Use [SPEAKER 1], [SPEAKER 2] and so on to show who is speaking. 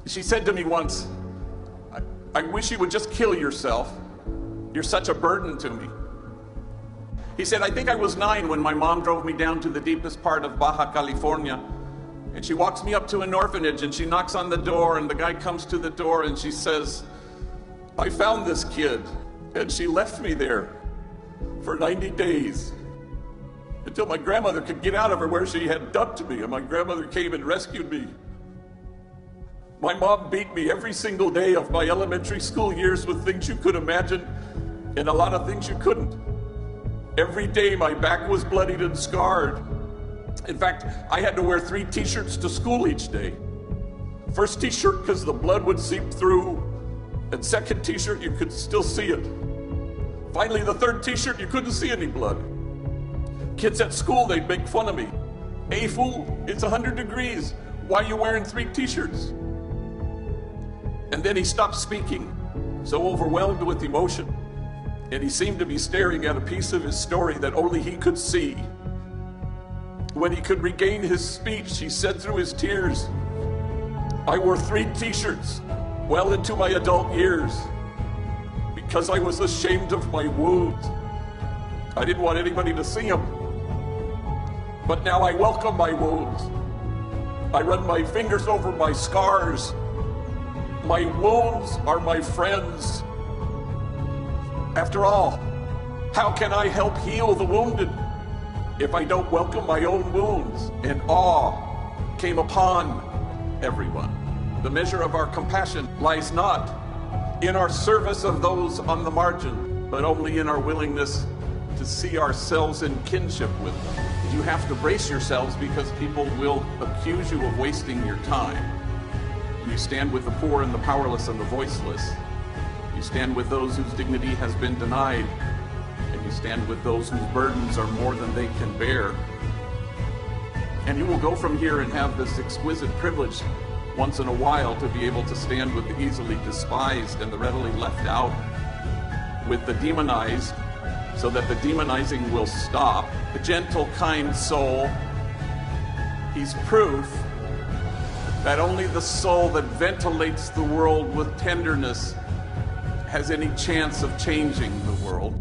[SPEAKER 1] She said to me once, I wish you would just kill yourself. You're such a burden to me. He said, I think I was 9 when my mom drove me down to the deepest part of Baja California. And she walks me up to an orphanage and she knocks on the door, and the guy comes to the door and she says, I found this kid. And she left me there for 90 days until my grandmother could get out of her where she had dumped me, and my grandmother came and rescued me. My mom beat me every single day of my elementary school years with things you could imagine and a lot of things you couldn't. Every day my back was bloodied and scarred. In fact, I had to wear 3 t-shirts to school each day. First t-shirt because the blood would seep through, and second t-shirt you could still see it. Finally, the third t-shirt you couldn't see any blood. Kids at school, they'd make fun of me. Hey fool, it's 100 degrees. Why are you wearing 3 t-shirts? And then he stopped speaking, so overwhelmed with emotion. And he seemed to be staring at a piece of his story that only he could see. When he could regain his speech, he said through his tears, I wore 3 t-shirts well into my adult years because I was ashamed of my wounds. I didn't want anybody to see them. But now I welcome my wounds. I run my fingers over my scars. My wounds are my friends. After all, how can I help heal the wounded if I don't welcome my own wounds? And awe came upon everyone. The measure of our compassion lies not in our service of those on the margin, but only in our willingness to see ourselves in kinship with them. You have to brace yourselves because people will accuse you of wasting your time. You stand with the poor and the powerless and the voiceless. You stand with those whose dignity has been denied, and you stand with those whose burdens are more than they can bear. And you will go from here and have this exquisite privilege once in a while to be able to stand with the easily despised and the readily left out, with the demonized, so that the demonizing will stop. The gentle, kind soul, he's proof that only the soul that ventilates the world with tenderness has any chance of changing the world.